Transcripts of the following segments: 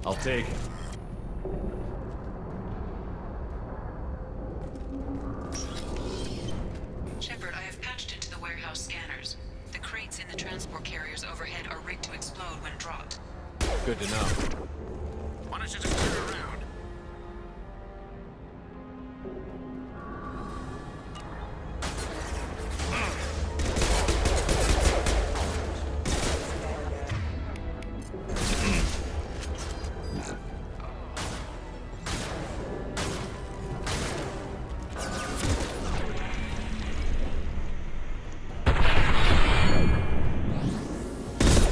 I'll take it. Shepard, I have patched into the warehouse scanners. The crates in the transport carriers overhead are rigged to explode when dropped. Good to know. Why don't you just turn around?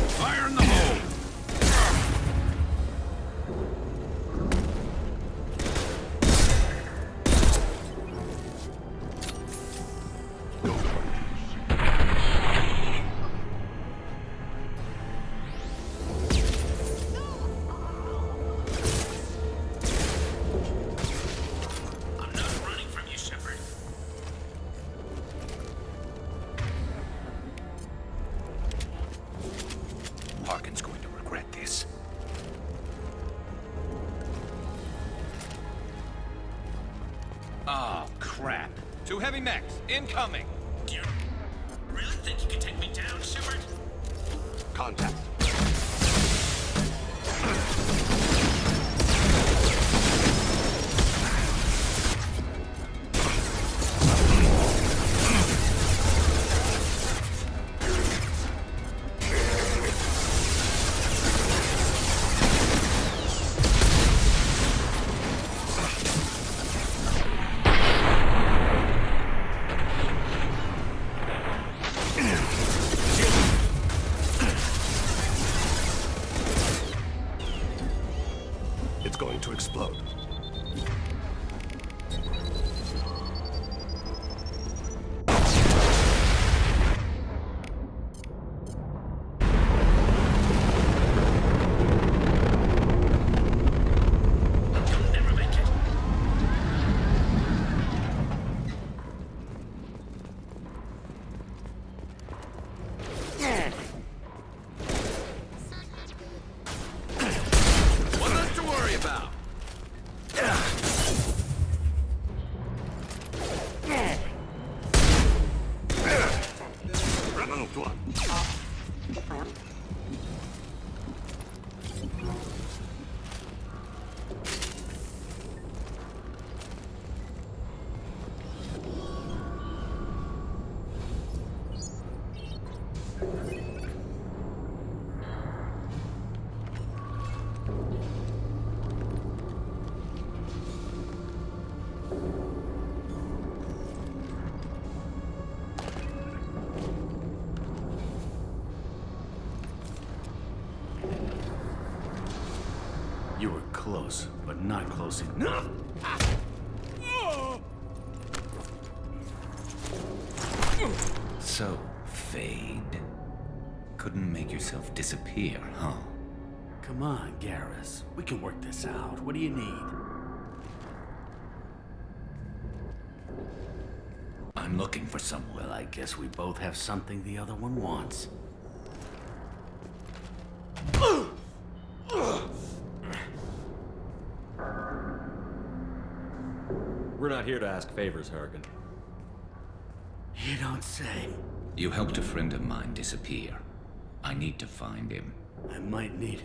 Fire in the hole! I'm not running from you, Shepard. Harkin's going to regret this. Oh, crap. Two heavy mechs, incoming! Do you really think you can take me down, Shepard? Contact. It's going to explode. You'll never make it. What's left to worry about? You were close, but not close enough. So, Fade. Couldn't make yourself disappear, huh? Come on, Garrus. We can work this out. What do you need? I'm looking for someone. Well, I guess we both have something the other one wants. We're not here to ask favors, Harkin. You don't say. You helped a friend of mine disappear. I need to find him. I might need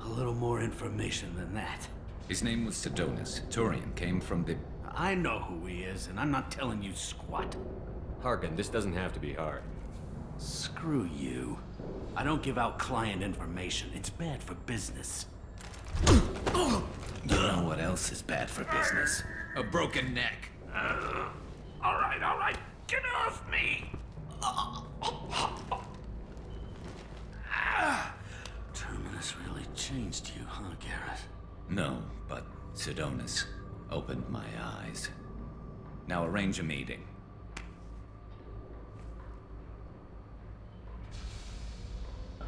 a little more information than that. His name was Sidonis. Turian came from the... I know who he is, and I'm not telling you squat. Harkin, this doesn't have to be hard. Screw you. I don't give out client information. It's bad for business. You know what else is bad for business? A broken neck. All right. Get off me! Terminus really changed you, huh, Garrus? No, but Sidonis opened my eyes. Now arrange a meeting. I'm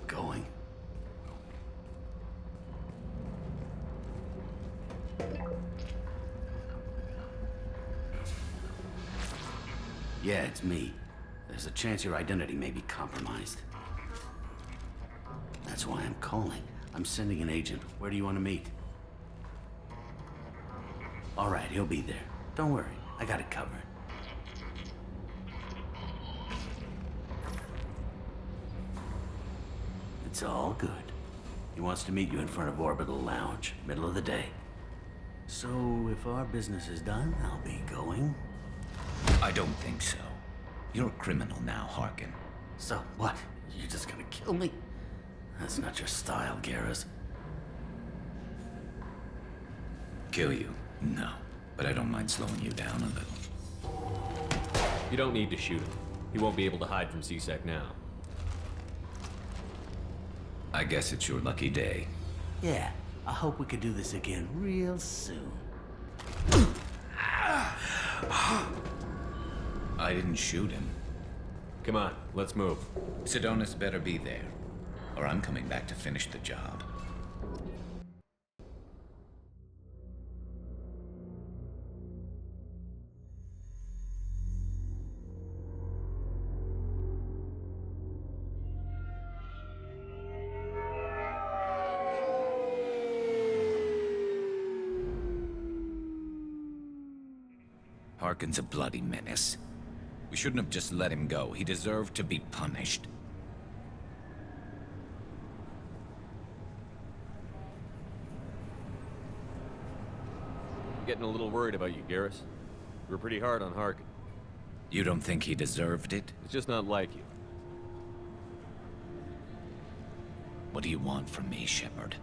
going. Yeah, it's me. There's a chance your identity may be compromised. That's why I'm calling. I'm sending an agent. Where do you want to meet? All right, he'll be there. Don't worry, I got it covered. It's all good. He wants to meet you in front of Orbital Lounge, middle of the day. So, if our business is done, I'll be going. I don't think so. You're a criminal now, Harkin. So, what? You're just gonna kill me? That's not your style, Garrus. Kill you? No. But I don't mind slowing you down a little. You don't need to shoot him. He won't be able to hide from C-Sec now. I guess it's your lucky day. Yeah, I hope we could do this again real soon. I didn't shoot him. Come on, let's move. Sidonis better be there, or I'm coming back to finish the job. Harkin's a bloody menace. We shouldn't have just let him go. He deserved to be punished. I'm getting a little worried about you, Garrus. You were pretty hard on Harkin. You don't think he deserved it? It's just not like you. What do you want from me, Shepard?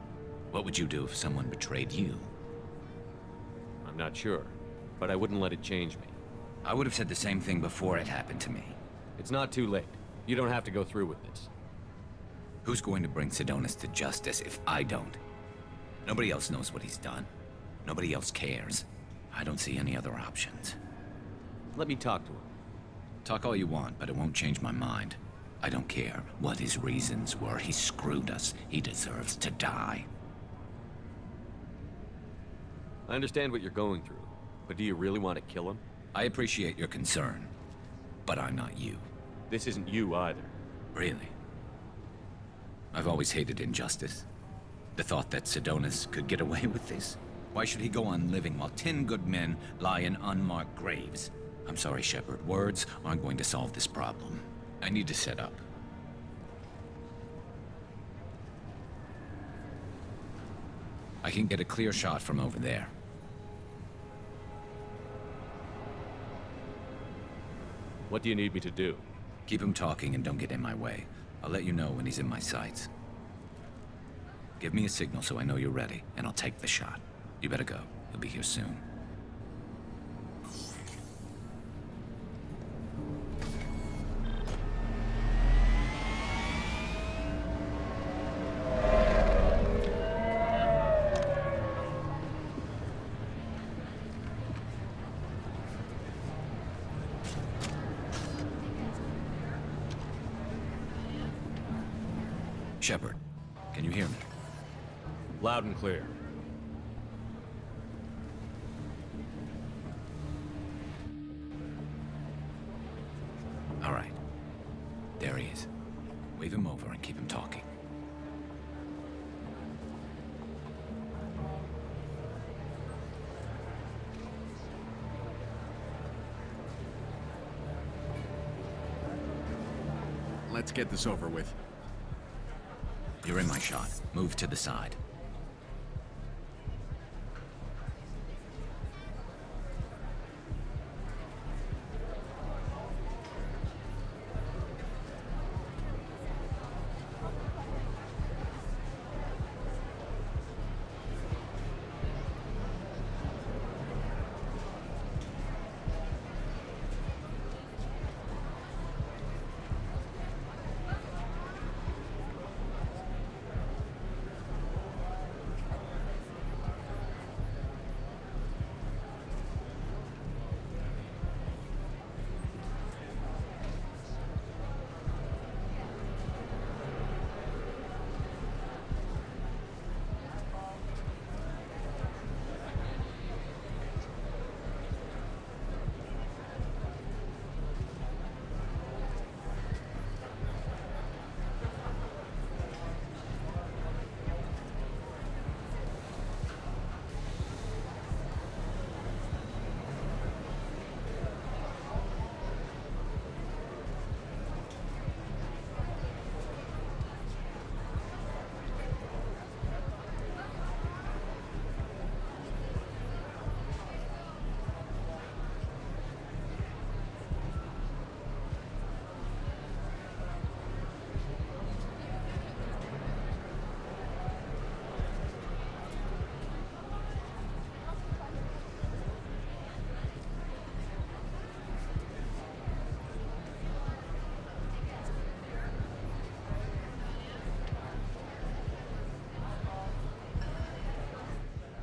What would you do if someone betrayed you? I'm not sure, but I wouldn't let it change me. I would have said the same thing before it happened to me. It's not too late. You don't have to go through with this. Who's going to bring Sidonis to justice if I don't? Nobody else knows what he's done. Nobody else cares. I don't see any other options. Let me talk to him. Talk all you want, but it won't change my mind. I don't care what his reasons were. He screwed us. He deserves to die. I understand what you're going through, but do you really want to kill him? I appreciate your concern, but I'm not you. This isn't you either. Really? I've always hated injustice. The thought that Sidonis could get away with this. Why should he go on living while 10 good men lie in unmarked graves? I'm sorry, Shepard. Words aren't going to solve this problem. I need to set up. I can get a clear shot from over there. What do you need me to do? Keep him talking and don't get in my way. I'll let you know when he's in my sights. Give me a signal so I know you're ready, and I'll take the shot. You better go. He'll be here soon. Shepard, can you hear me? Loud and clear. All right. There he is. Wave him over and keep him talking. Let's get this over with. You're in my shot. Move to the side.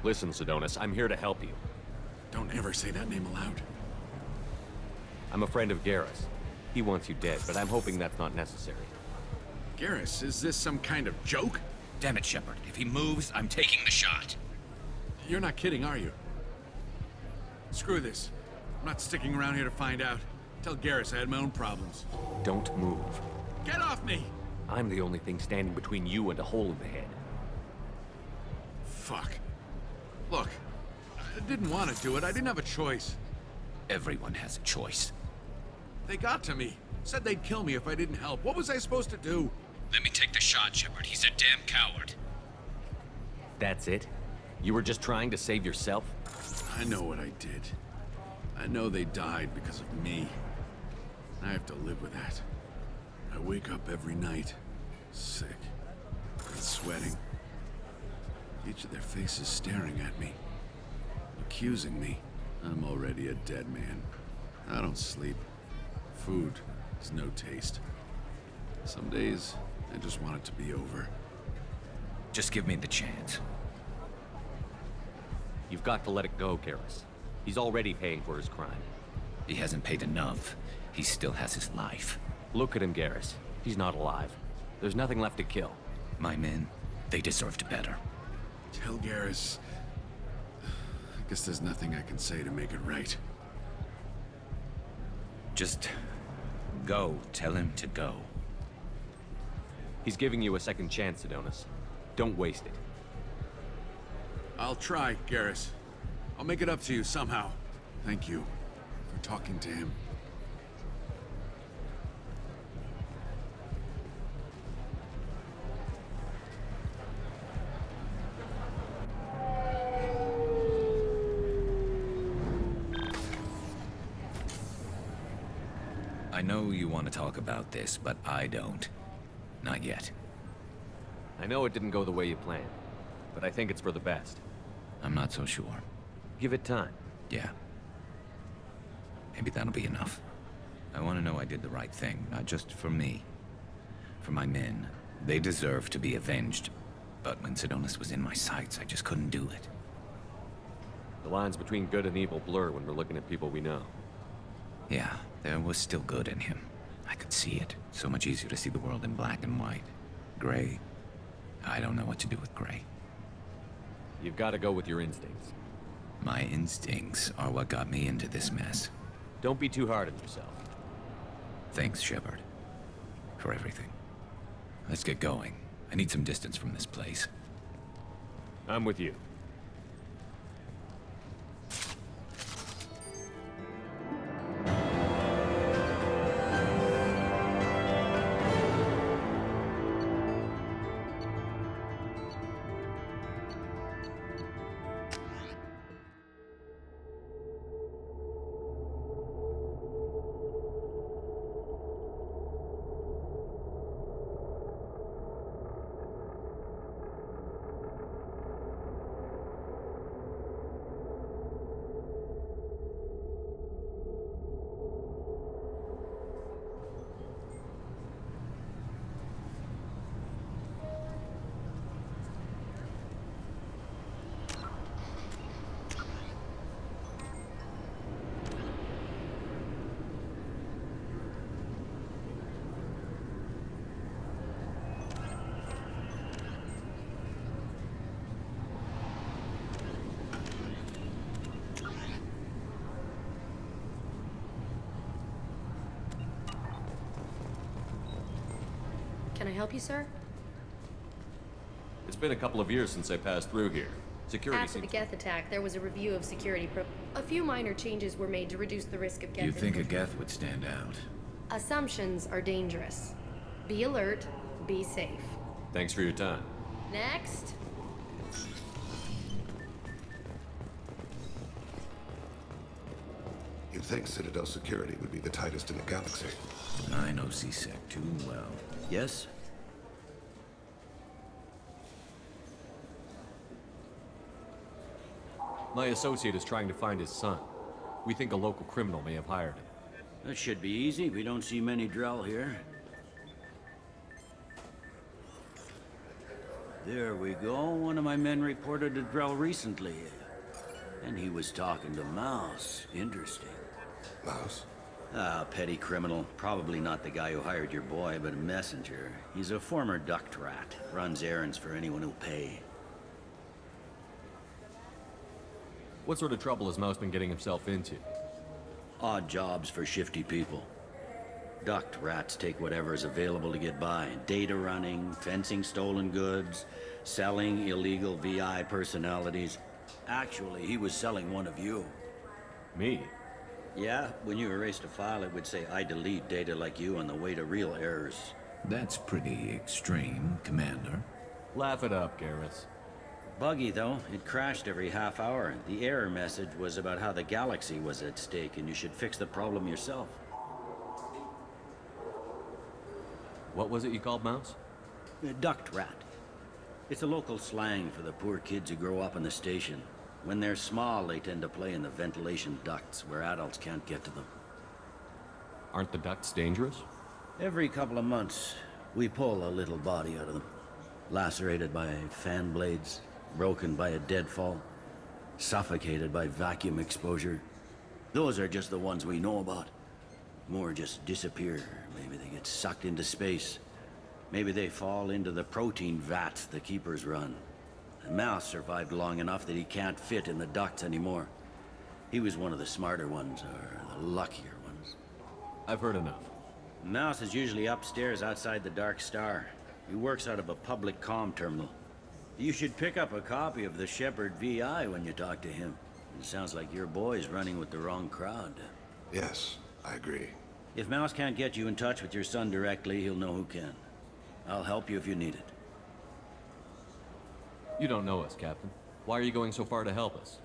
Listen, Sidonis, I'm here to help you. Don't ever say that name aloud. I'm a friend of Garrus. He wants you dead, but I'm hoping that's not necessary. Garrus, is this some kind of joke? Damn it, Shepard. If he moves, I'm taking the shot. You're not kidding, are you? Screw this. I'm not sticking around here to find out. Tell Garrus I had my own problems. Don't move. Get off me! I'm the only thing standing between you and a hole in the head. Fuck. Look, I didn't want to do it. I didn't have a choice. Everyone has a choice. They got to me. Said they'd kill me if I didn't help. What was I supposed to do? Let me take the shot, Shepard. He's a damn coward. That's it? You were just trying to save yourself? I know what I did. I know they died because of me. I have to live with that. I wake up every night, sick and sweating. Each of their faces staring at me, accusing me. I'm already a dead man. I don't sleep. Food has no taste. Some days, I just want it to be over. Just give me the chance. You've got to let it go, Garrus. He's already paying for his crime. He hasn't paid enough. He still has his life. Look at him, Garrus. He's not alive. There's nothing left to kill. My men, they deserved better. Tell Garrus... I guess there's nothing I can say to make it right. Just go. Tell him to go. He's giving you a second chance, Sidonis. Don't waste it. I'll try, Garrus. I'll make it up to you somehow. Thank you for talking to him. I know you want to talk about this, but I don't. Not yet. I know it didn't go the way you planned, but I think it's for the best. I'm not so sure. Give it time. Yeah. Maybe that'll be enough. I want to know I did the right thing, not just for me. For my men. They deserve to be avenged. But when Sidonis was in my sights, I just couldn't do it. The lines between good and evil blur when we're looking at people we know. Yeah, there was still good in him. I could see it. So much easier to see the world in black and white. Gray. I don't know what to do with gray. You've got to go with your instincts. My instincts are what got me into this mess. Don't be too hard on yourself. Thanks, Shepard. For everything. Let's get going. I need some distance from this place. I'm with you. Can I help you, sir? It's been a couple of years since I passed through here. Security After the seems... Geth attack, there was a review of security A few minor changes were made to reduce the risk of Geth. You think a Geth would stand out? Assumptions are dangerous. Be alert, be safe. Thanks for your time. Next. You'd think Citadel security would be the tightest in the galaxy. I know C-Sec too well. Yes? My associate is trying to find his son. We think a local criminal may have hired him. That should be easy. We don't see many Drell here. There we go. One of my men reported to Drell recently. And he was talking to Mouse. Interesting. Mouse? Ah, petty criminal. Probably not the guy who hired your boy, but a messenger. He's a former duct rat. Runs errands for anyone who'll pay. What sort of trouble has Mouse been getting himself into? Odd jobs for shifty people. Duct rats take whatever is available to get by. Data running, fencing stolen goods, selling illegal VI personalities. Actually, he was selling one of you. Me? Yeah, when you erased a file, it would say, I delete data like you on the way to real errors. That's pretty extreme, Commander. Laugh it up, Garrus. Buggy, though. It crashed every half hour. The error message was about how the galaxy was at stake and you should fix the problem yourself. What was it you called Mouse? A duct rat. It's a local slang for the poor kids who grow up in the station. When they're small, they tend to play in the ventilation ducts where adults can't get to them. Aren't the ducts dangerous? Every couple of months, we pull a little body out of them. Lacerated by fan blades, broken by a deadfall, suffocated by vacuum exposure. Those are just the ones we know about. More just disappear. Maybe they get sucked into space. Maybe they fall into the protein vats the Keepers run. The Mouse survived long enough that he can't fit in the ducts anymore. He was one of the smarter ones, or the luckier ones. I've heard enough. Mouse is usually upstairs outside the Dark Star. He works out of a public comm terminal. You should pick up a copy of the Shepard VI when you talk to him. It sounds like your boy's running with the wrong crowd. Yes, I agree. If Mouse can't get you in touch with your son directly, he'll know who can. I'll help you if you need it. You don't know us, Captain. Why are you going so far to help us?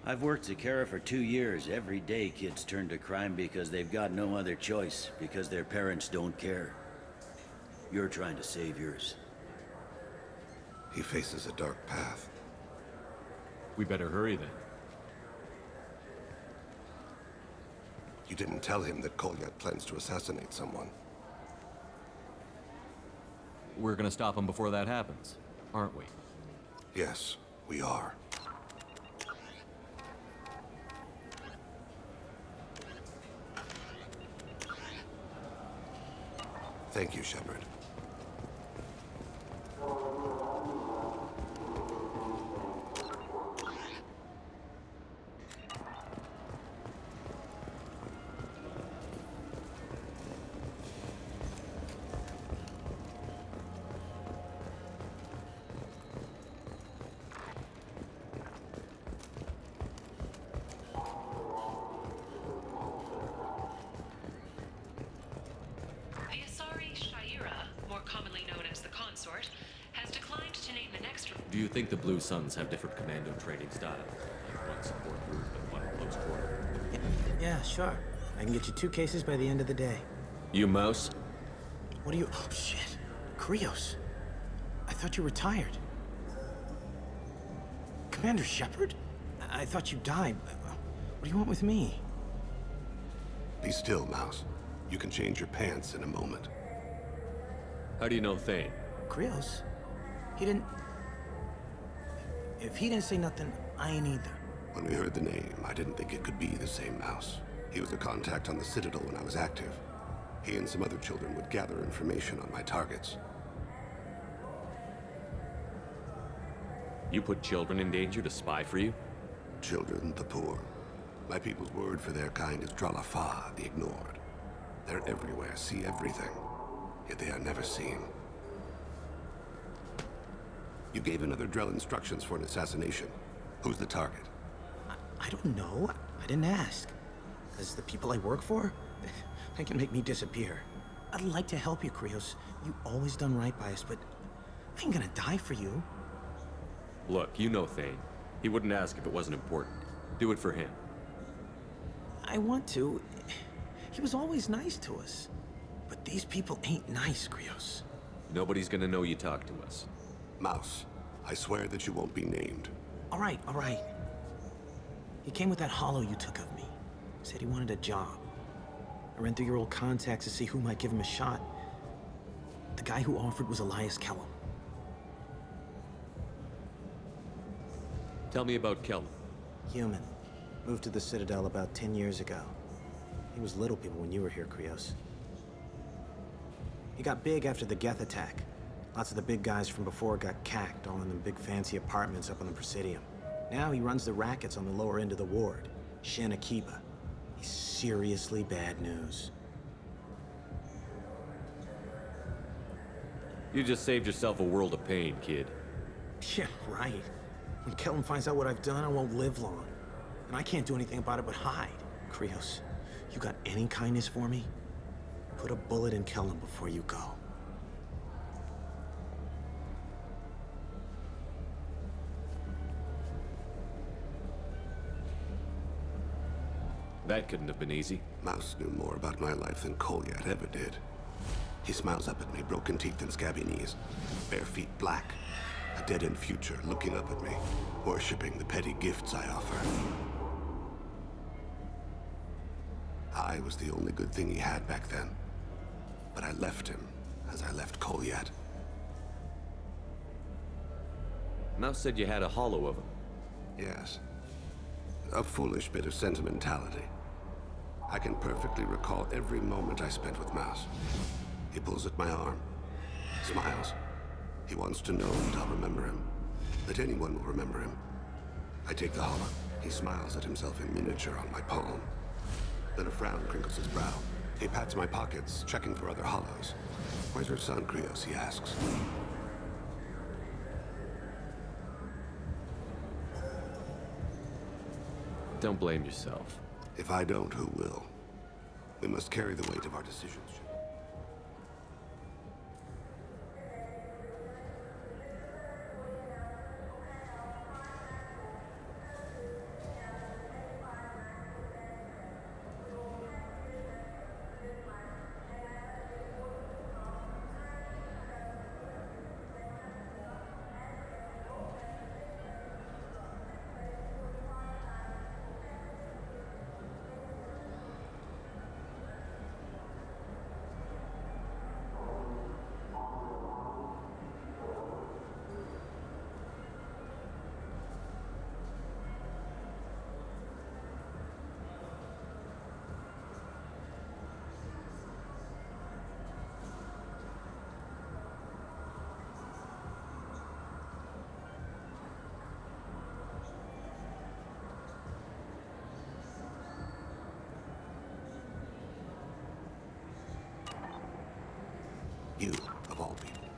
I've worked Zakera for 2 years. Every day kids turn to crime because they've got no other choice, because their parents don't care. You're trying to save yours. He faces a dark path. We better hurry then. You didn't tell him that Kolyat plans to assassinate someone. We're gonna stop him before that happens, aren't we? Yes, we are. Thank you, Shepard. The Asari Shaira, more commonly known as the Consort, has declined to name the next... Do you think the Blue Suns have different commando training styles? Like one support group and one close quarter? Yeah, sure. I can get you 2 cases by the end of the day. You Mouse? What are you... Oh, shit. Krios. I thought you retired. Commander Shepard? I thought you died. What do you want with me? Be still, Mouse. You can change your pants in a moment. How do you know Thane? Krios? He didn't... If he didn't say nothing, I ain't either. When we heard the name, I didn't think it could be the same Mouse. He was a contact on the Citadel when I was active. He and some other children would gather information on my targets. You put children in danger to spy for you? Children, the poor. My people's word for their kind is Dralafa, the ignored. They're everywhere, see everything. Yet they are never seen. You gave another Drell instructions for an assassination. Who's the target? I don't know. I didn't ask. Because the people I work for, they can make me disappear. I'd like to help you, Krios. You always done right by us, but I ain't gonna die for you. Look, you know Thane. He wouldn't ask if it wasn't important. Do it for him. I want to. He was always nice to us. But these people ain't nice, Krios. Nobody's gonna know you talked to us. Mouse, I swear that you won't be named. All right, all right. He came with that hollow you took of me. Said he wanted a job. I ran through your old contacts to see who might give him a shot. The guy who offered was Elias Kellum. Tell me about Kelm. Human. Moved to the Citadel about 10 years ago. He was little people when you were here, Krios. He got big after the Geth attack. Lots of the big guys from before got cacked, all in the big fancy apartments up on the Presidium. Now he runs the rackets on the lower end of the ward, Shin Akiba. He's seriously bad news. You just saved yourself a world of pain, kid. Yeah, right. When Kelm finds out what I've done, I won't live long. And I can't do anything about it but hide. Krios, you got any kindness for me? Put a bullet in Kelm before you go. That couldn't have been easy. Mouse knew more about my life than Kolyat ever did. He smiles up at me, broken teeth and scabby knees. Bare feet black. A dead-end future looking up at me, worshipping the petty gifts I offer. I was the only good thing he had back then. But I left him, as I left Kolyat. Mouse said you had a hollow of him. Yes. A foolish bit of sentimentality. I can perfectly recall every moment I spent with Mouse. He pulls at my arm, smiles. He wants to know that I'll remember him, that anyone will remember him. I take the hollow. He smiles at himself in miniature on my palm. Then a frown crinkles his brow. He pats my pockets, checking for other hollows. Where's your son, Krios? He asks. Don't blame yourself. If I don't, who will? We must carry the weight of our decisions. You, of all people.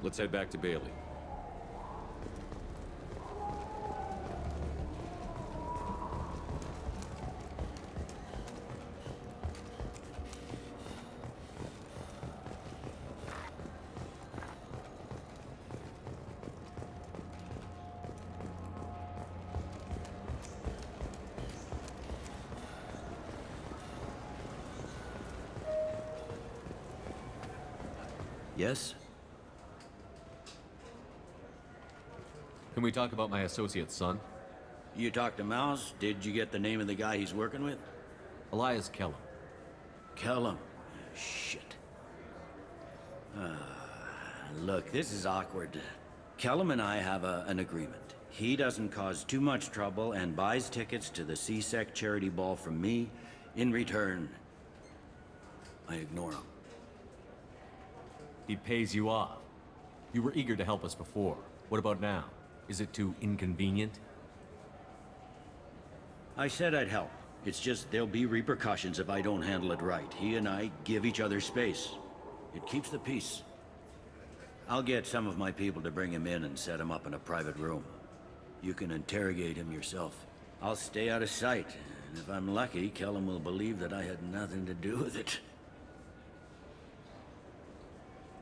Let's head back to Bailey. Yes? Can we talk about my associate's son? You talked to Mouse? Did you get the name of the guy he's working with? Elias Kelm. Kelm. Shit. Look, this is awkward. Kelm and I have an agreement. He doesn't cause too much trouble and buys tickets to the CSEC charity ball from me. In return, I ignore him. He pays you off. You were eager to help us before. What about now? Is it too inconvenient? I said I'd help. It's just there'll be repercussions if I don't handle it right. He and I give each other space. It keeps the peace. I'll get some of my people to bring him in and set him up in a private room. You can interrogate him yourself. I'll stay out of sight, and if I'm lucky, Kelm will believe that I had nothing to do with it.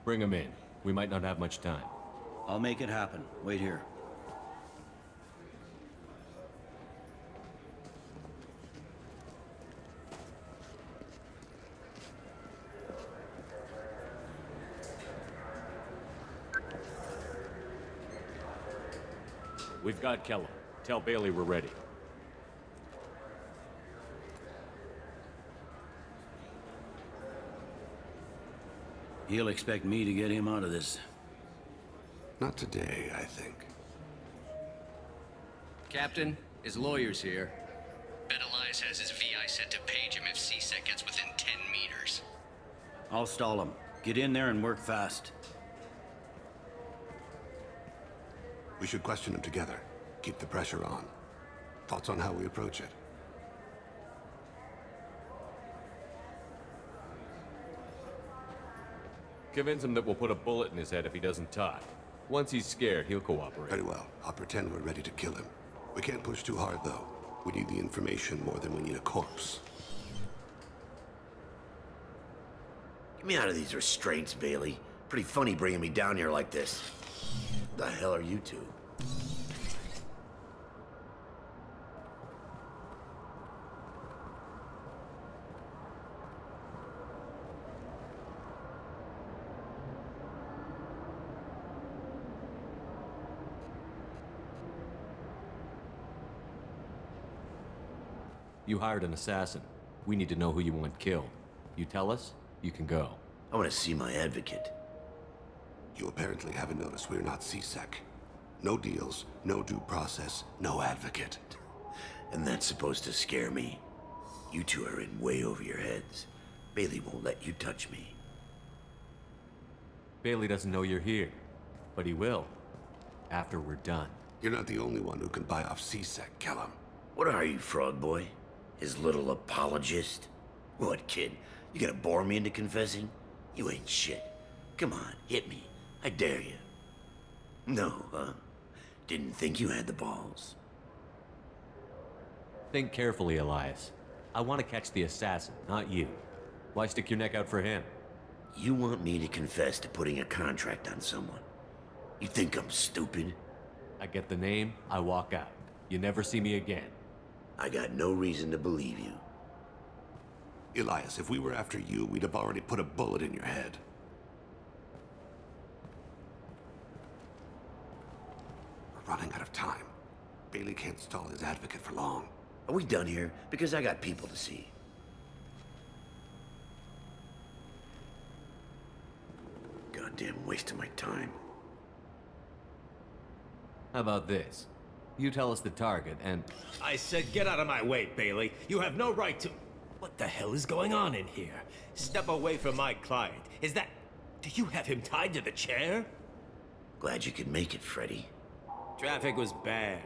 Bring him in. We might not have much time. I'll make it happen. Wait here. We've got Kelm. Tell Bailey we're ready. He'll expect me to get him out of this. Not today, I think. Captain, his lawyer's here. Bet Elias has his VI set to page him if C-Sec gets within 10 meters. I'll stall him. Get in there and work fast. We should question him together. Keep the pressure on. Thoughts on how we approach it? Convince him that we'll put a bullet in his head if he doesn't talk. Once he's scared, he'll cooperate. Very well. I'll pretend we're ready to kill him. We can't push too hard, though. We need the information more than we need a corpse. Get me out of these restraints, Bailey. Pretty funny bringing me down here like this. The hell are you two? You hired an assassin. We need to know who you want killed. You tell us, you can go. I want to see my advocate. You apparently haven't noticed we're not C-Sec. No deals, no due process, no advocate. And that's supposed to scare me. You two are in way over your heads. Bailey won't let you touch me. Bailey doesn't know you're here, but he will. After we're done. You're not the only one who can buy off C-Sec, Kellum. What are you, Frog Boy? His little apologist? What, kid? You gonna bore me into confessing? You ain't shit. Come on, hit me. I dare you. No, huh? Didn't think you had the balls. Think carefully, Elias. I want to catch the assassin, not you. Why stick your neck out for him? You want me to confess to putting a contract on someone? You think I'm stupid? I get the name, I walk out. You never see me again. I got no reason to believe you. Elias, if we were after you, we'd have already put a bullet in your head. We're running out of time. Bailey can't stall his advocate for long. Are we done here? Because I got people to see. Goddamn waste of my time. How about this? You tell us the target, and... I said get out of my way, Bailey. You have no right to... What the hell is going on in here? Step away from my client. Is that... Do you have him tied to the chair? Glad you could make it, Freddy. Traffic was bad.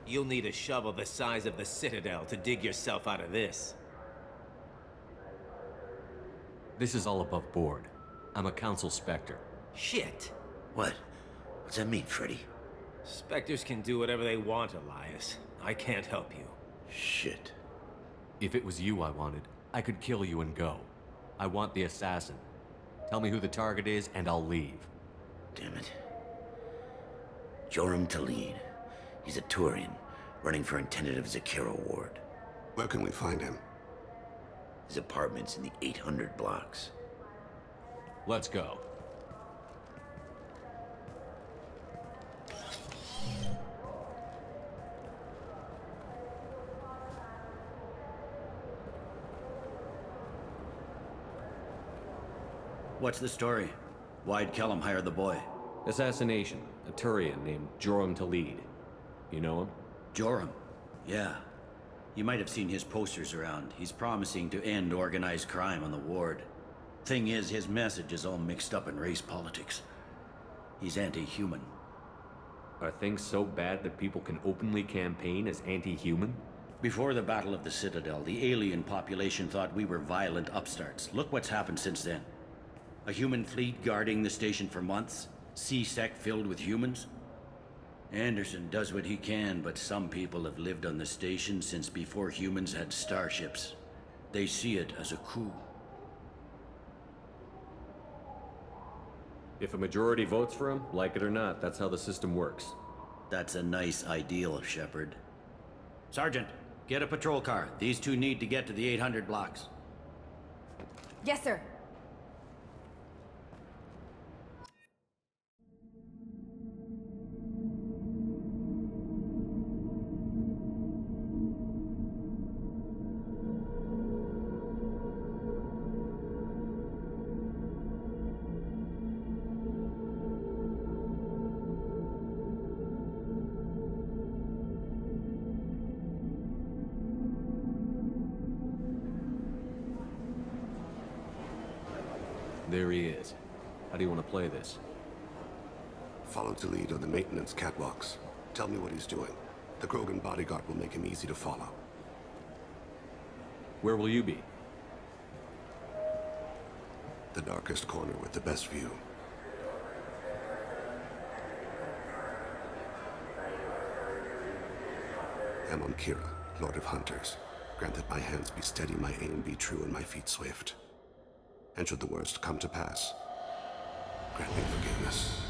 You'll need a shovel the size of the Citadel to dig yourself out of this. This is all above board. I'm a council specter. Shit. What? What's that mean, Freddy? Spectres can do whatever they want, Elias. I can't help you. Shit. If it was you I wanted, I could kill you and go. I want the assassin. Tell me who the target is, and I'll leave. Damn it. Joram Talid. He's a Turian, running for a tentative Zakera ward. Where can we find him? His apartment's in the 800 blocks. Let's go. What's the story? Why'd Kellum hire the boy? Assassination. A Turian named Joram Talid. You know him? Joram? Yeah. You might have seen his posters around. He's promising to end organized crime on the ward. Thing is, his message is all mixed up in race politics. He's anti-human. Are things so bad that people can openly campaign as anti-human? Before the Battle of the Citadel, the alien population thought we were violent upstarts. Look what's happened since then. A human fleet guarding the station for months. C-Sec filled with humans. Anderson does what he can, but some people have lived on the station since before humans had starships. They see it as a coup. If a majority votes for him, like it or not, that's how the system works. That's a nice ideal, Shepard. Sergeant, get a patrol car. These two need to get to the 800 blocks. Yes, sir. There he is. How do you want to play this? Follow Toledo on the maintenance catwalks. Tell me what he's doing. The Krogan bodyguard will make him easy to follow. Where will you be? The darkest corner with the best view. Amon Kira, Lord of Hunters. Grant that my hands be steady, my aim be true, and my feet swift. And should the worst come to pass, grant me forgiveness.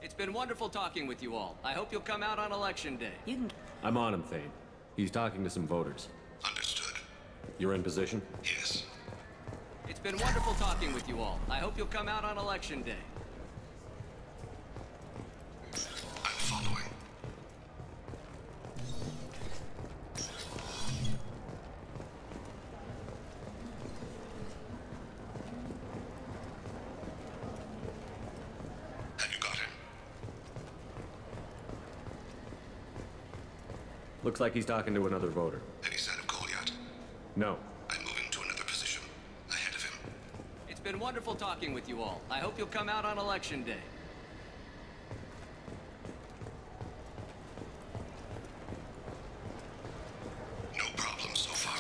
It's been wonderful talking with you all. I hope you'll come out on election day. I'm on him, Thane. He's talking to some voters. Understood. You're in position? Yes. It's been wonderful talking with you all. I hope you'll come out on election day. I'm following. Have you got him? Looks like he's talking to another voter. Any sign of Goliath? No. I'm moving to another position. Ahead of him. It's been wonderful talking with you all. I hope you'll come out on election day. No problem so far.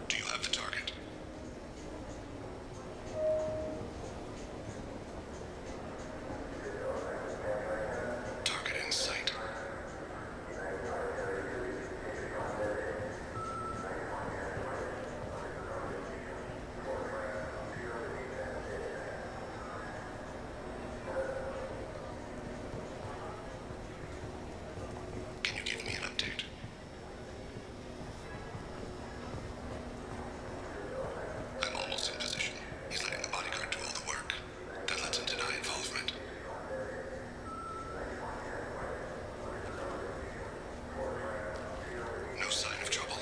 Do you have the target? Target in sight. Can you give me an update? I'm almost in position. He's letting the bodyguard do all the work. That lets him deny involvement. No sign of trouble.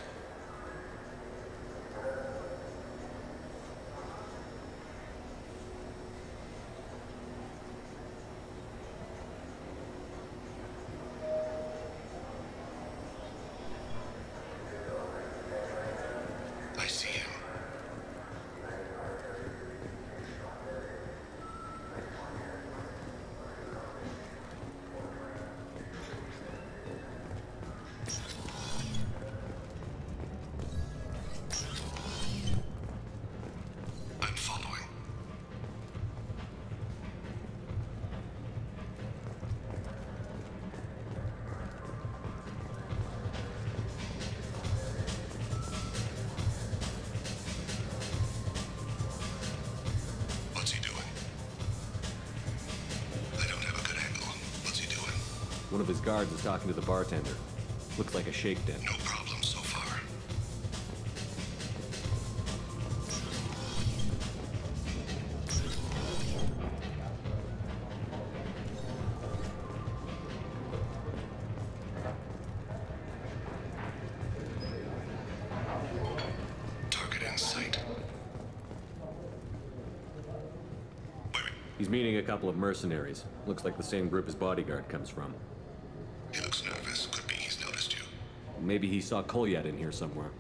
I see him. I'm following. What's he doing? I don't have a good angle. What's he doing? One of his guards is talking to the bartender. Looks like a shake den. No problem so far. Target in sight. Wait. He's meeting a couple of mercenaries. Looks like the same group his bodyguard comes from. He looks nervous. Could be he's noticed you. Maybe he saw Kolyat in here somewhere.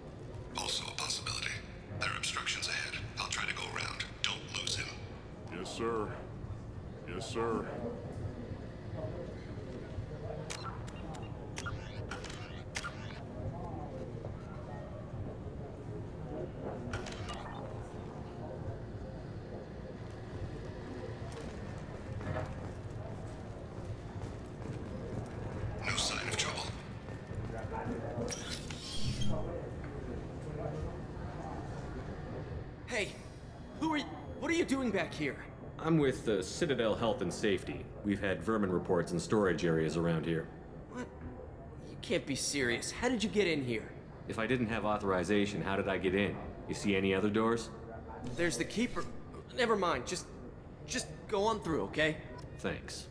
Also a possibility. There are obstructions ahead. I'll try to go around. Don't lose him. Yes, sir. Yes, sir. No sign of trouble. Hey, what are you doing back here? I'm with Citadel Health and Safety. We've had vermin reports in storage areas around here. What? You can't be serious. How did you get in here? If I didn't have authorization, how did I get in? You see any other doors? There's the keeper. Never mind. Just go on through, okay? Thanks.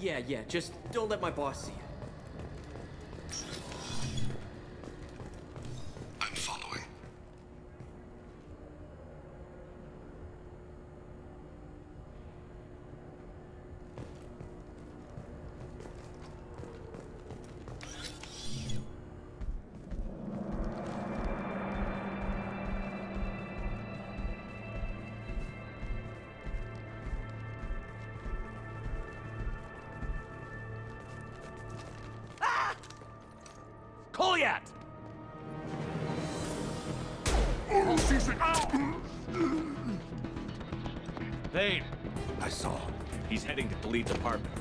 Yeah. Just don't let my boss see you. Kolyat! Oh, C-Sec! Thane! I saw. He's heading to Khalid's apartment.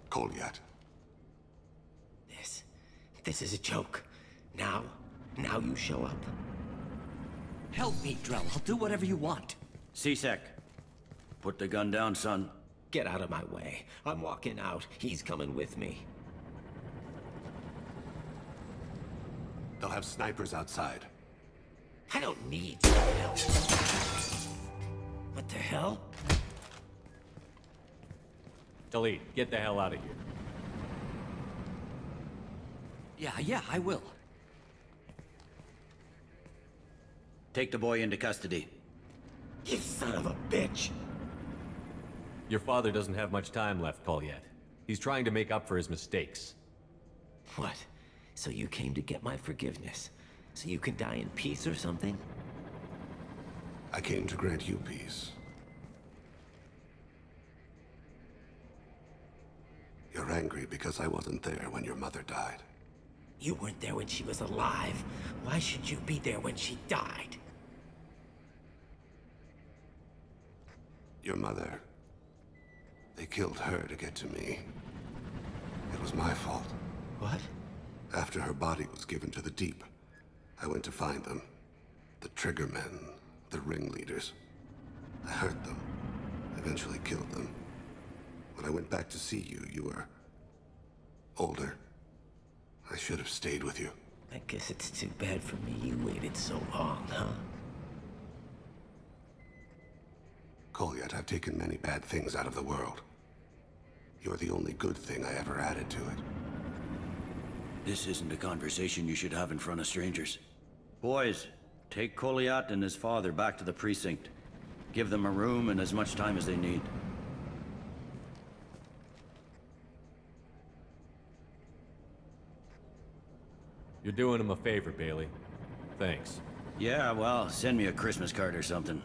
Kolyat. This is a joke. Now you show up. Help me, Drell. I'll do whatever you want. C-Sec, put the gun down, son. Get out of my way. I'm walking out. He's coming with me. They'll have snipers outside. I don't need your help. What the hell? Khalid, get the hell out of here. Yeah, I will. Take the boy into custody. You son of a bitch! Your father doesn't have much time left, Kolyat. He's trying to make up for his mistakes. What? So you came to get my forgiveness? So you can die in peace or something? I came to grant you peace. You're angry because I wasn't there when your mother died. You weren't there when she was alive. Why should you be there when she died? Your mother... They killed her to get to me. It was my fault. What? After her body was given to the Deep, I went to find them. The Triggermen, the ringleaders. I hurt them, eventually killed them. When I went back to see you, you were... older. I should have stayed with you. I guess it's too bad for me you waited so long, huh? Kolyat, I've taken many bad things out of the world. You're the only good thing I ever added to it. This isn't a conversation you should have in front of strangers. Boys, take Kolyat and his father back to the precinct. Give them a room and as much time as they need. You're doing him a favor, Bailey. Thanks. Yeah, well, send me a Christmas card or something.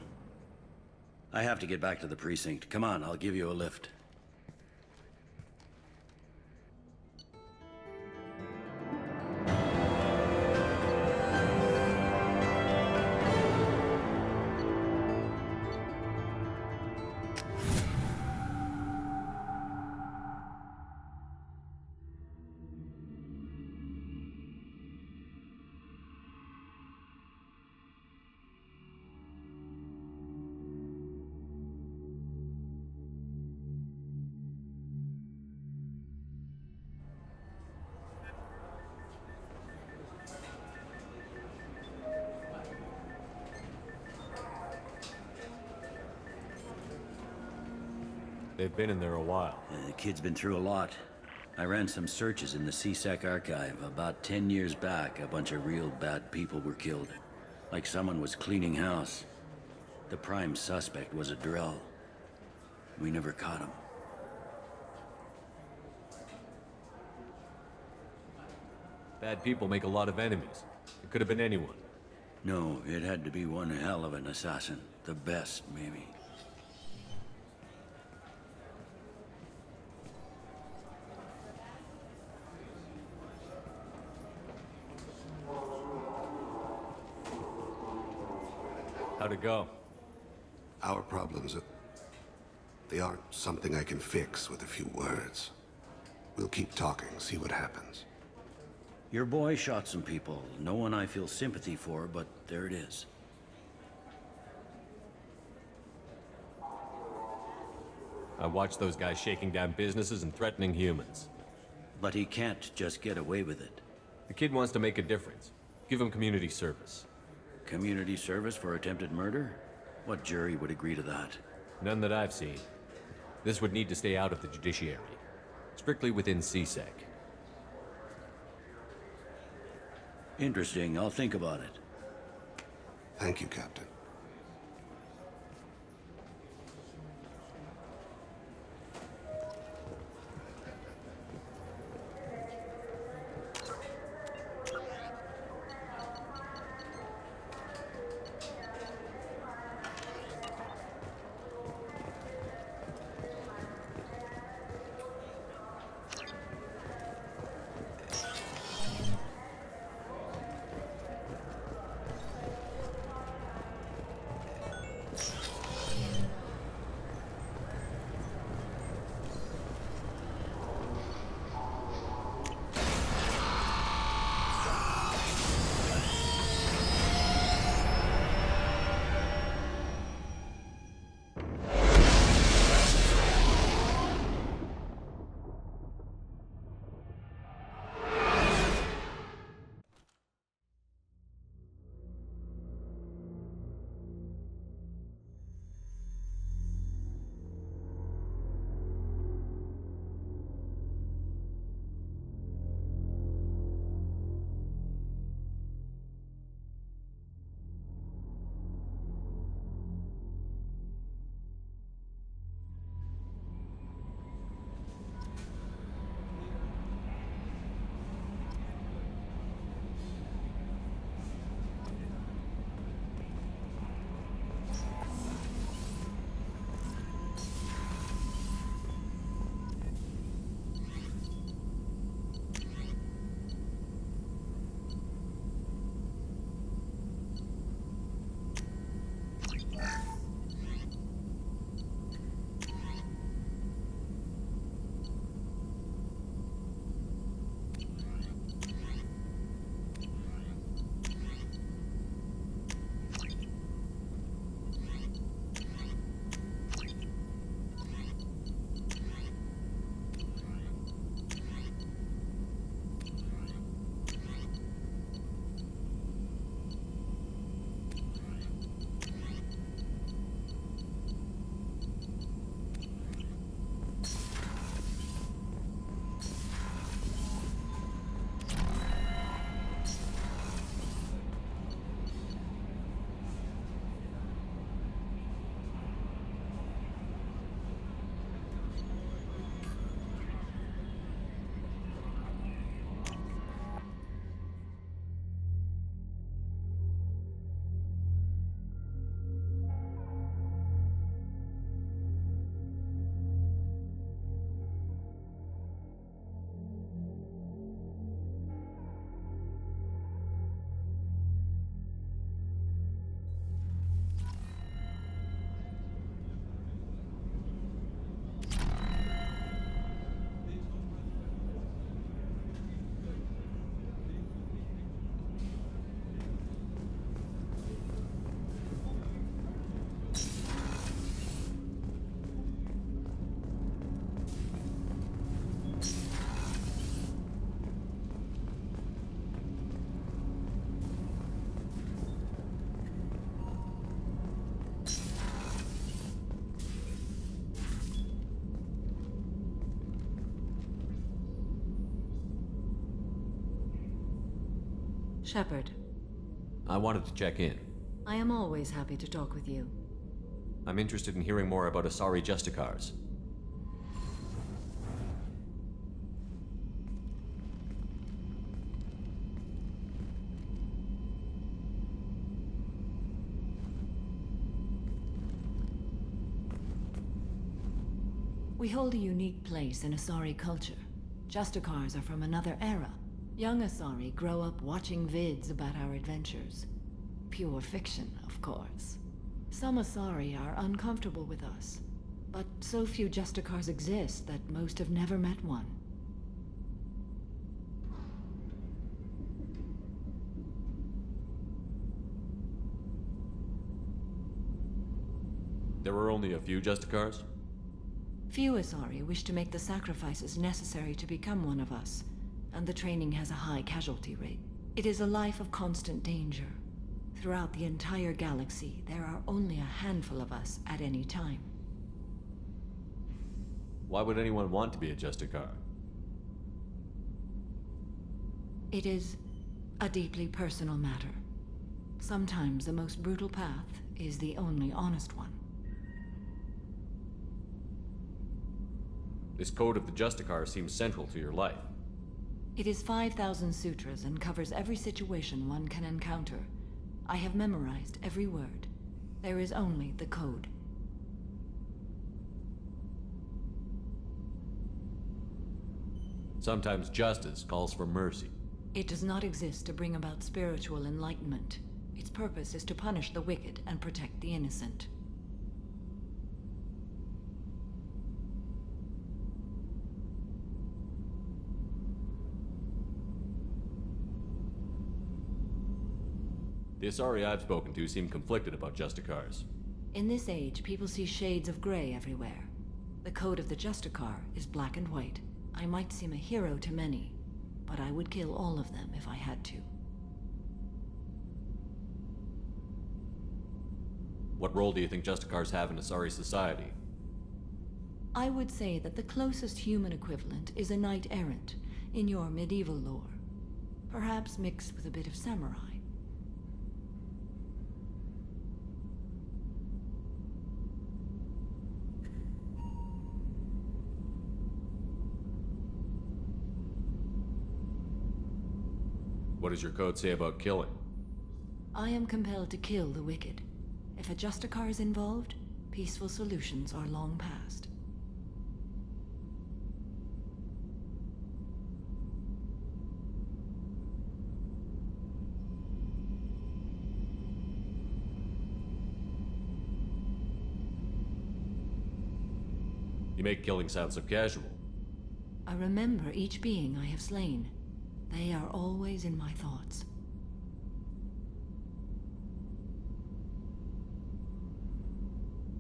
I have to get back to the precinct. Come on, I'll give you a lift. They've been in there a while. The kid's been through a lot. I ran some searches in the C-Sec archive. About 10 years back, a bunch of real bad people were killed. Like someone was cleaning house. The prime suspect was a Drell. We never caught him. Bad people make a lot of enemies. It could have been anyone. No, it had to be one hell of an assassin. The best, maybe. How'd it go? Our problems, they aren't something I can fix with a few words. We'll keep talking, see what happens. Your boy shot some people. No one I feel sympathy for, but there it is. I watched those guys shaking down businesses and threatening humans. But he can't just get away with it. The kid wants to make a difference. Give him community service. Community service for attempted murder? What jury would agree to that? None that I've seen. This would need to stay out of the judiciary. Strictly within C-Sec. Interesting. I'll think about it. Thank you, Captain. Shepard, I wanted to check in. I am always happy to talk with you. I'm interested in hearing more about Asari Justicars. We hold a unique place in Asari culture. Justicars are from another era. Young Asari grow up watching vids about our adventures. Pure fiction, of course. Some Asari are uncomfortable with us, but so few Justicars exist that most have never met one. There were only a few Justicars? Few Asari wish to make the sacrifices necessary to become one of us, and the training has a high casualty rate. It is a life of constant danger. Throughout the entire galaxy, there are only a handful of us at any time. Why would anyone want to be a Justicar? It is a deeply personal matter. Sometimes the most brutal path is the only honest one. This code of the Justicar seems central to your life. It is 5,000 sutras and covers every situation one can encounter. I have memorized every word. There is only the code. Sometimes justice calls for mercy. It does not exist to bring about spiritual enlightenment. Its purpose is to punish the wicked and protect the innocent. The Asari I've spoken to seem conflicted about Justicars. In this age, people see shades of gray everywhere. The code of the Justicar is black and white. I might seem a hero to many, but I would kill all of them if I had to. What role do you think Justicars have in Asari society? I would say that the closest human equivalent is a knight-errant in your medieval lore. Perhaps mixed with a bit of samurai. What does your code say about killing? I am compelled to kill the wicked. If a Justicar is involved, peaceful solutions are long past. You make killing sound so casual. I remember each being I have slain. They are always in my thoughts.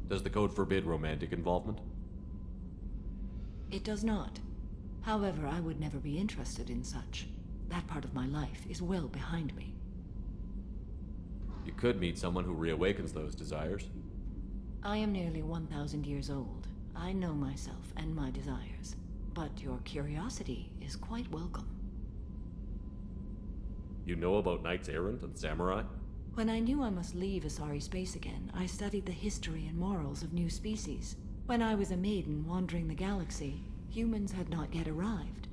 Does the code forbid romantic involvement? It does not. However, I would never be interested in such. That part of my life is well behind me. You could meet someone who reawakens those desires. I am nearly 1,000 years old. I know myself and my desires. But your curiosity is quite welcome. You know about knights errant and samurai? When I knew I must leave Asari space again, I studied the history and morals of new species. When I was a maiden wandering the galaxy, humans had not yet arrived.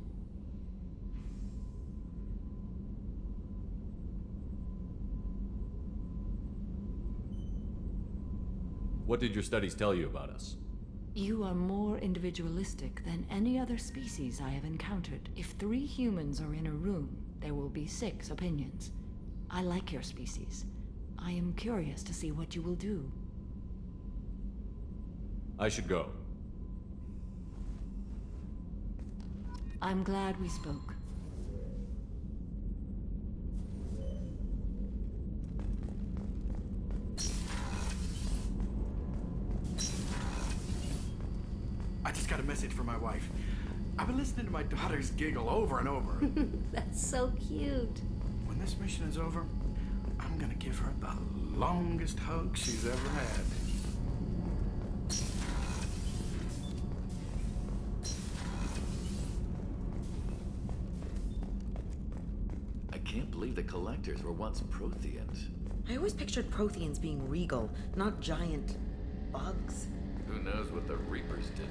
What did your studies tell you about us? You are more individualistic than any other species I have encountered. If 3 humans are in a room, there will be 6 opinions. I like your species. I am curious to see what you will do. I should go. I'm glad we spoke. I just got a message from my wife. I've been listening to my daughters giggle over and over. That's so cute. When this mission is over, I'm gonna give her the longest hug she's ever had. I can't believe the Collectors were once Protheans. I always pictured Protheans being regal, not giant bugs. Who knows what the Reapers did?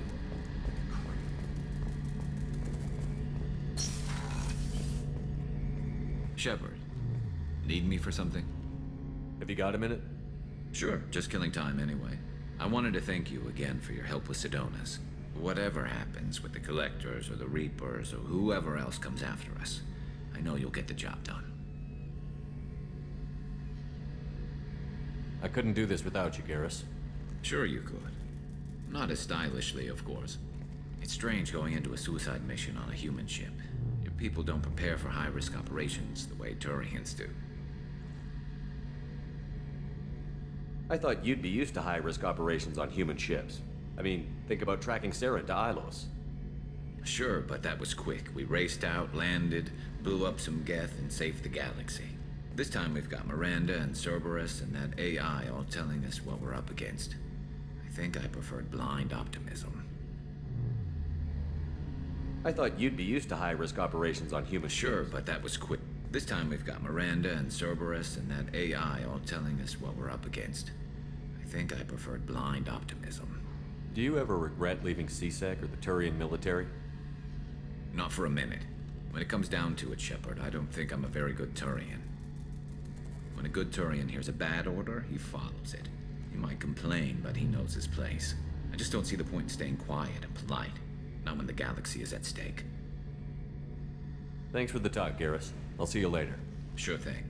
Shepard, need me for something? Have you got a minute? Sure, just killing time anyway. I wanted to thank you again for your help with Sidonis. Whatever happens with the Collectors or the Reapers or whoever else comes after us, I know you'll get the job done. I couldn't do this without you, Garrus. Sure you could. Not as stylishly, of course. It's strange going into a suicide mission on a human ship. Your people don't prepare for high-risk operations the way Turians do. I thought you'd be used to high-risk operations on human ships. I mean, think about tracking Saren to Ilos. Sure, but that was quick. We raced out, landed, blew up some Geth, and saved the galaxy. This time we've got Miranda and Cerberus and that AI all telling us what we're up against. I think I preferred blind optimism. I thought you'd be used to high-risk operations on human Sure, but that was quick. This time we've got Miranda and Cerberus and that AI all telling us what we're up against. I think I preferred blind optimism. Do you ever regret leaving CSEC or the Turian military? Not for a minute. When it comes down to it, Shepard, I don't think I'm a very good Turian. When a good Turian hears a bad order, he follows it. He might complain, but he knows his place. I just don't see the point in staying quiet and polite. Not when the galaxy is at stake. Thanks for the talk, Garrus. I'll see you later. Sure thing.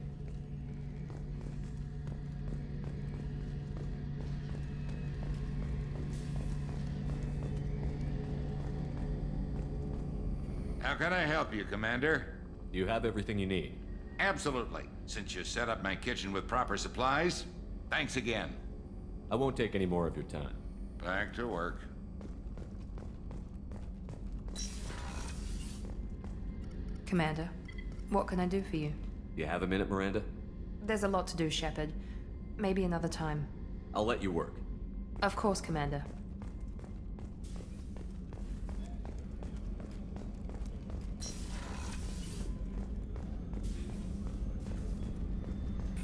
How can I help you, Commander? You have everything you need. Absolutely. Since you set up my kitchen with proper supplies, thanks again. I won't take any more of your time. Back to work. Commander, what can I do for you? You have a minute, Miranda? There's a lot to do, Shepard. Maybe another time. I'll let you work. Of course, Commander.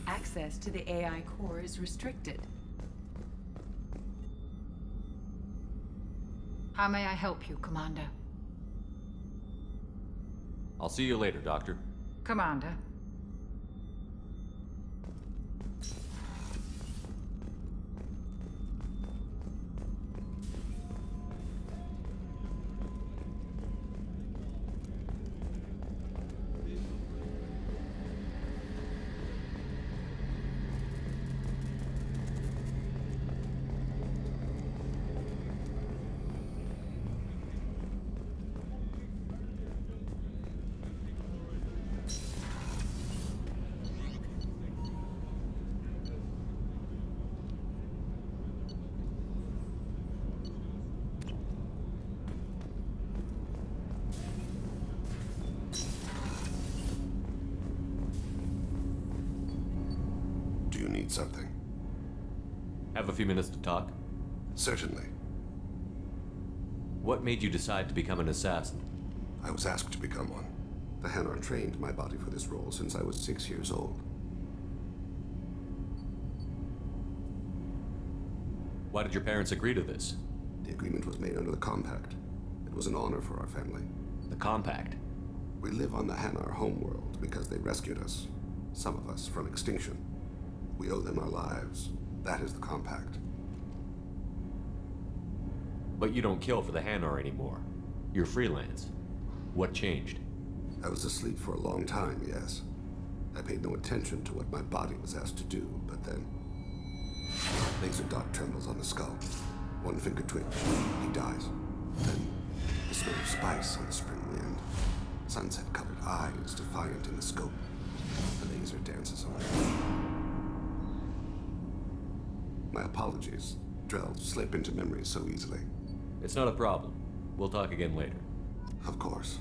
Access to the AI core is restricted. How may I help you, Commander? I'll see you later, Doctor. Commander. Do you need something? Have a few minutes to talk? Certainly. What made you decide to become an assassin? I was asked to become one. The Hanar trained my body for this role since I was 6 years old. Why did your parents agree to this? The agreement was made under the Compact. It was an honor for our family. The Compact? We live on the Hanar homeworld because they rescued us. Some of us from extinction. We owe them our lives. That is the Compact. But you don't kill for the Hanar anymore. You're freelance. What changed? I was asleep for a long time, yes. I paid no attention to what my body was asked to do, but then... Laser dot trembles on the skull. One finger twitch. He dies. Then, the smell of spice on the spring wind. Sunset-colored eyes defiant in the scope. The laser dances on. My apologies. Drell slip into memory so easily. It's not a problem. We'll talk again later. Of course.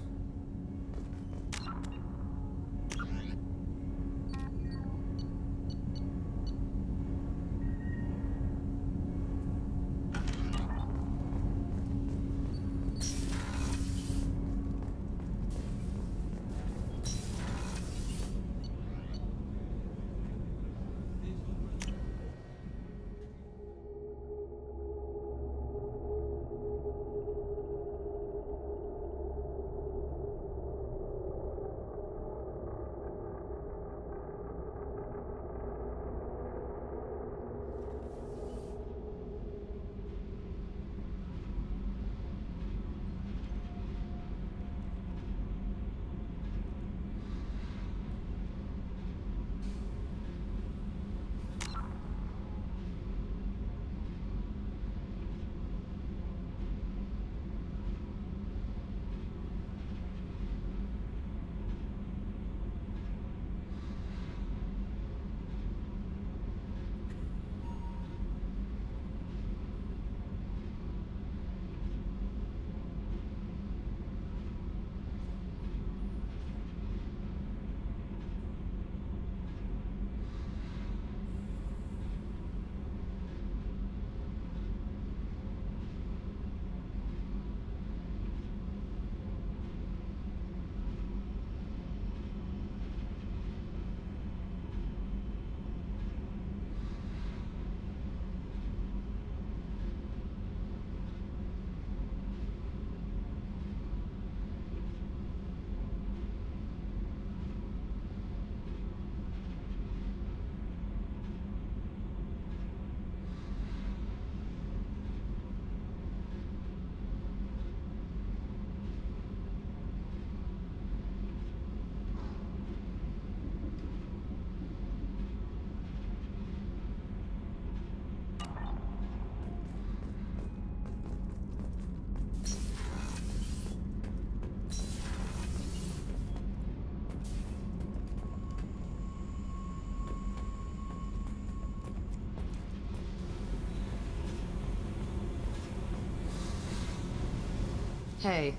Hey,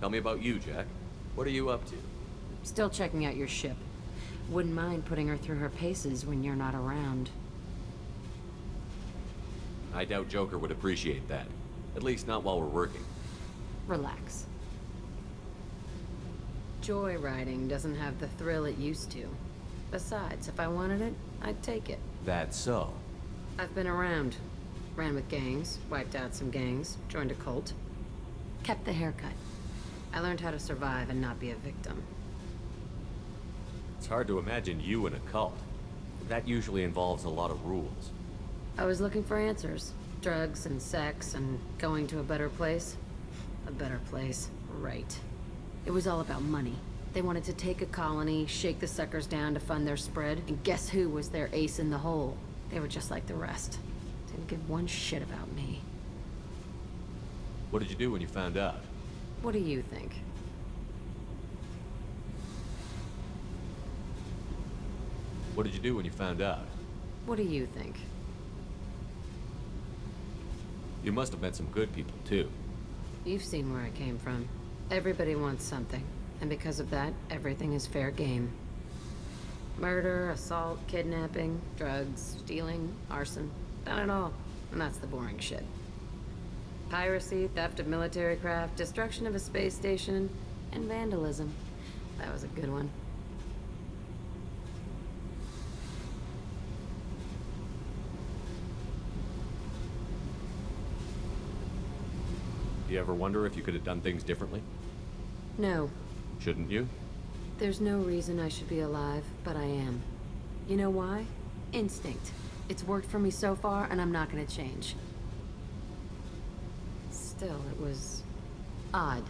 Tell me about you, Jack. What are you up to? still checking out your ship. Wouldn't mind putting her through her paces when you're not around. I doubt Joker would appreciate that. At least not while we're working. Relax. Joyriding doesn't have the thrill it used to. Besides, if I wanted it, I'd take it. That's so. I've been around. Ran with gangs, wiped out some gangs, joined a cult. Kept the haircut. I learned how to survive and not be a victim. It's hard to imagine you in a cult. That usually involves a lot of rules. I was looking for answers. Drugs and sex and going to a better place. A better place, right. It was all about money. They wanted to take a colony, shake the suckers down to fund their spread, and guess who was their ace in the hole? They were just like the rest. Didn't give one shit about me. What did you do when you found out? What do you think? What did you do when you found out? What do you think? You must have met some good people, too. You've seen where I came from. Everybody wants something, and because of that, everything is fair game. Murder, assault, kidnapping, drugs, stealing, arson. Done it all. And that's the boring shit. Piracy, theft of military craft, destruction of a space station, and vandalism. That was a good one. Do you ever wonder if you could have done things differently? No. Shouldn't you? There's no reason I should be alive, but I am. You know why? Instinct. It's worked for me so far, and I'm not gonna change. Still, it was odd.